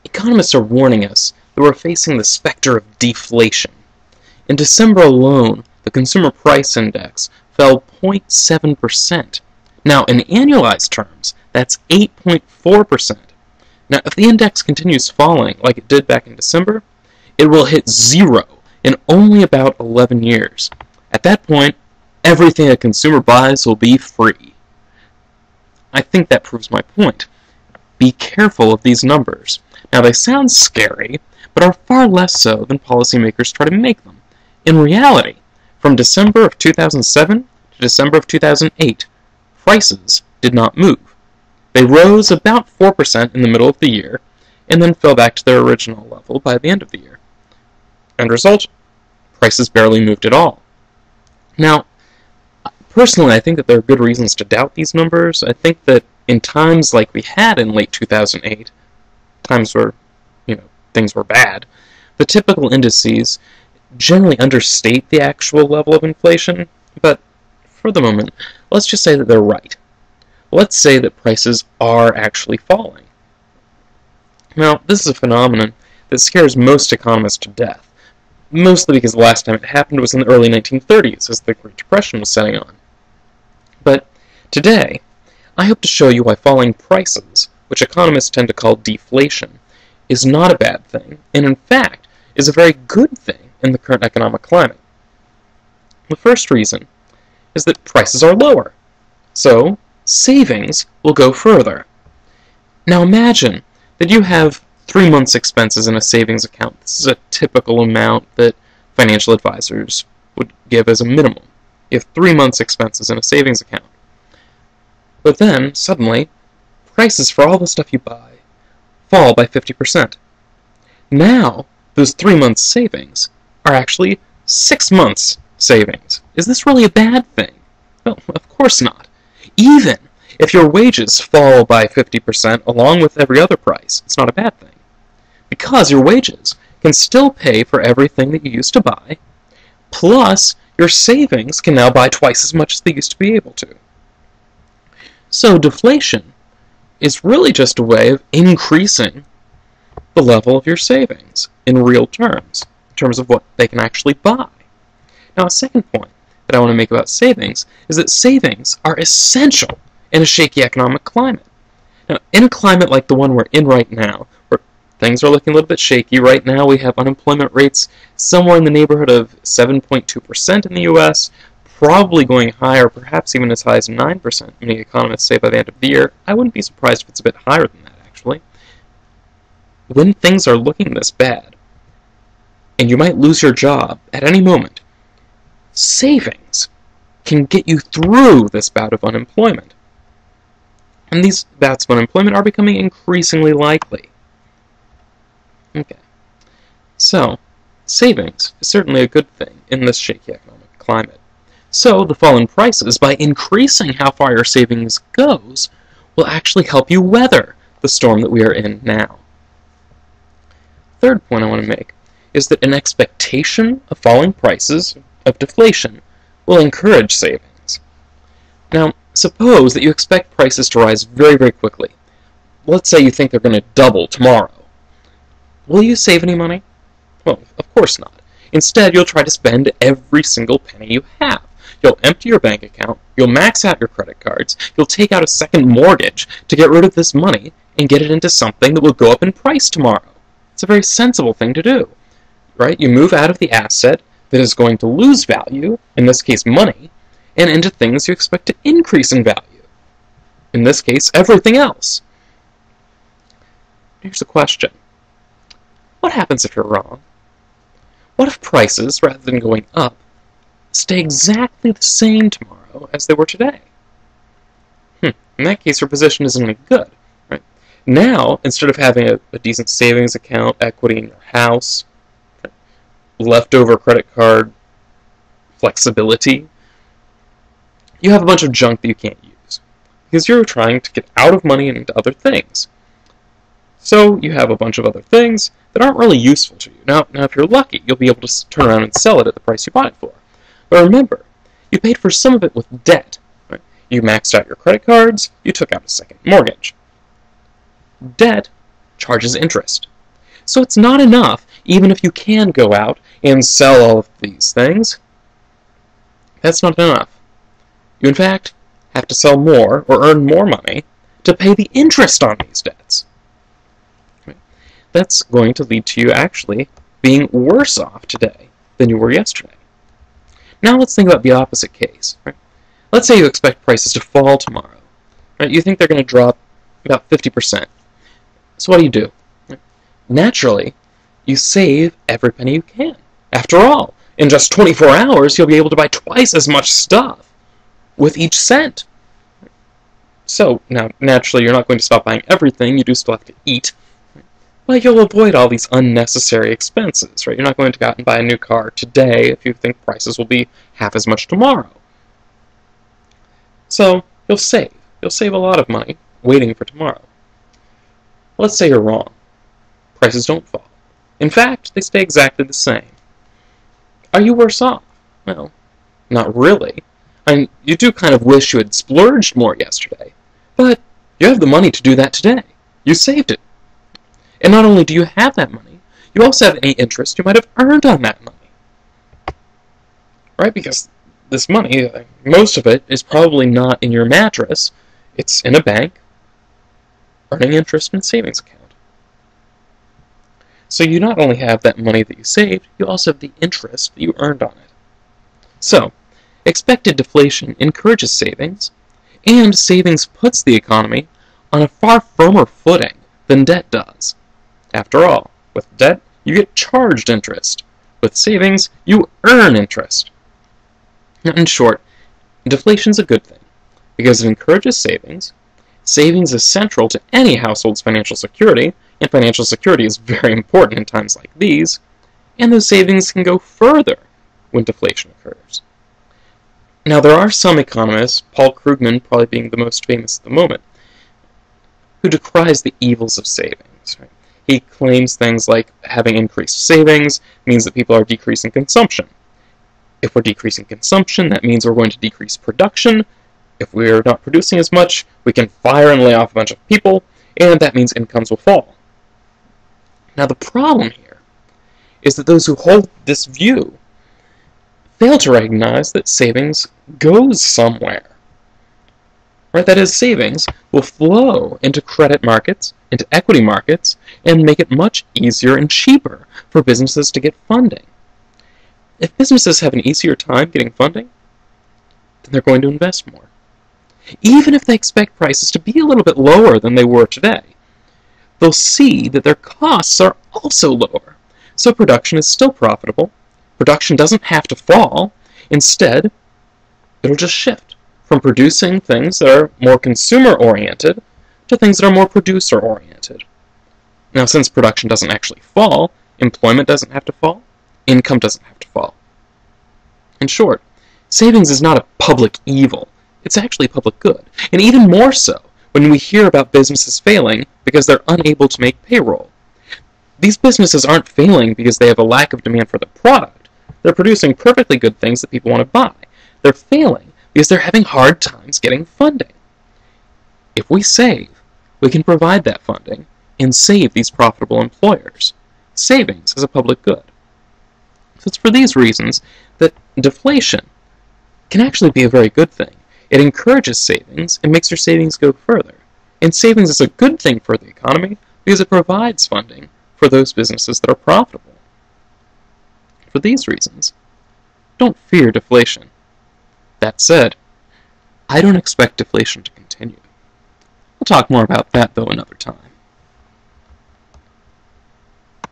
Economists are warning us that we're facing the specter of deflation. In December alone, the Consumer Price Index fell 0.7%. Now, in annualized terms, that's 8.4%. Now, if the index continues falling like it did back in December, it will hit zero in only about 11 years. At that point, everything a consumer buys will be free. I think that proves my point. Be careful of these numbers. Now, they sound scary, but are far less so than policymakers try to make them. In reality, from December of 2007 to December of 2008, prices did not move. They rose about 4% in the middle of the year, and then fell back to their original level by the end of the year. End result, prices barely moved at all. Now, personally, I think that there are good reasons to doubt these numbers. I think that in times like we had in late 2008, times where, things were bad, the typical indices generally understate the actual level of inflation, but for the moment, let's just say that they're right. Let's say that prices are actually falling. Now, this is a phenomenon that scares most economists to death, mostly because the last time it happened was in the early 1930s, as the Great Depression was setting on. But today, I hope to show you why falling prices, which economists tend to call deflation, is not a bad thing, and in fact, is a very good thing in the current economic climate. The first reason is that prices are lower, so savings will go further. Now imagine that you have 3 months' expenses in a savings account. This is a typical amount that financial advisors would give as a minimum. You have 3 months' expenses in a savings account. But then, suddenly, prices for all the stuff you buy fall by 50%. Now, those 3 months' savings are actually 6 months' savings. Is this really a bad thing? Well, of course not. Even if your wages fall by 50% along with every other price, it's not a bad thing. Because your wages can still pay for everything that you used to buy, plus your savings can now buy twice as much as they used to be able to. So deflation is really just a way of increasing the level of your savings in real terms, in terms of what they can actually buy. Now, a second point that I want to make about savings is that savings are essential in a shaky economic climate. Now, in a climate like the one we're in right now, where things are looking a little bit shaky, right now we have unemployment rates somewhere in the neighborhood of 7.2% in the U.S., probably going higher, perhaps even as high as 9%, many economists say by the end of the year. I wouldn't be surprised if it's a bit higher than that, actually. When things are looking this bad, and you might lose your job at any moment, savings can get you through this bout of unemployment. And these bouts of unemployment are becoming increasingly likely. Okay. So, savings is certainly a good thing in this shaky economic climate. So, the fall in prices, by increasing how far your savings goes, will actually help you weather the storm that we are in now. Third point I want to make is that an expectation of falling prices, of deflation, will encourage savings. Now, suppose that you expect prices to rise very, very quickly. Let's say you think they're going to double tomorrow. Will you save any money? Well, of course not. Instead, you'll try to spend every single penny you have. You'll empty your bank account, you'll max out your credit cards, you'll take out a second mortgage to get rid of this money and get it into something that will go up in price tomorrow. It's a very sensible thing to do, right? You move out of the asset that is going to lose value, in this case money, and into things you expect to increase in value. In this case, everything else. Here's a question. What happens if you're wrong? What if prices, rather than going up, stay exactly the same tomorrow as they were today? In that case, your position isn't any good, right? Now, instead of having a decent savings account, equity in your house, leftover credit card flexibility, you have a bunch of junk that you can't use because you're trying to get out of money and into other things. So you have a bunch of other things that aren't really useful to you. Now if you're lucky, you'll be able to turn around and sell it at the price you bought it for. But remember, you paid for some of it with debt. Right? You maxed out your credit cards, you took out a second mortgage. Debt charges interest. So it's not enough, even if you can go out and sell all of these things. That's not enough. You, in fact, have to sell more or earn more money to pay the interest on these debts. That's going to lead to you actually being worse off today than you were yesterday. Now let's think about the opposite case. Right? Let's say you expect prices to fall tomorrow. Right? You think they're going to drop about 50%. So what do? Right? Naturally, you save every penny you can. After all, in just 24 hours, you'll be able to buy twice as much stuff with each cent. So, now, naturally, you're not going to stop buying everything. You do still have to eat. But you'll avoid all these unnecessary expenses, right? You're not going to go out and buy a new car today if you think prices will be half as much tomorrow. So, you'll save. You'll save a lot of money waiting for tomorrow. Let's say you're wrong. Prices don't fall. In fact, they stay exactly the same. Are you worse off? Well, not really. I mean, you do kind of wish you had splurged more yesterday, but you have the money to do that today. You saved it. And not only do you have that money, you also have any interest you might have earned on that money. Right? Because this money, most of it, is probably not in your mattress. It's in a bank, earning interest in a savings account. So you not only have that money that you saved, you also have the interest that you earned on it. So, expected deflation encourages savings, and savings puts the economy on a far firmer footing than debt does. After all, with debt, you get charged interest. With savings, you earn interest. Now, in short, deflation is a good thing, because it encourages savings. Savings is central to any household's financial security, and financial security is very important in times like these, and those savings can go further when deflation occurs. Now, there are some economists, Paul Krugman probably being the most famous at the moment, who decries the evils of savings. Right? He claims things like having increased savings means that people are decreasing consumption. If we're decreasing consumption, that means we're going to decrease production. If we're not producing as much, we can fire and lay off a bunch of people, and that means incomes will fall. Now, the problem here is that those who hold this view fail to recognize that savings goes somewhere. Right? That is, savings will flow into credit markets, into equity markets, and make it much easier and cheaper for businesses to get funding. If businesses have an easier time getting funding, then they're going to invest more. Even if they expect prices to be a little bit lower than they were today, they'll see that their costs are also lower. So production is still profitable. Production doesn't have to fall. Instead, it'll just shift from producing things that are more consumer-oriented to things that are more producer-oriented. Now, since production doesn't actually fall, employment doesn't have to fall, income doesn't have to fall. In short, savings is not a public evil. It's actually public good. And even more so when we hear about businesses failing because they're unable to make payroll. These businesses aren't failing because they have a lack of demand for the product. They're producing perfectly good things that people want to buy. They're failing because they're having hard times getting funding. If we save, we can provide that funding and save these profitable employers. Savings is a public good. So it's for these reasons that deflation can actually be a very good thing. It encourages savings and makes your savings go further. And savings is a good thing for the economy because it provides funding for those businesses that are profitable. For these reasons, don't fear deflation. That said, I don't expect deflation to continue. We'll talk more about that, though, another time.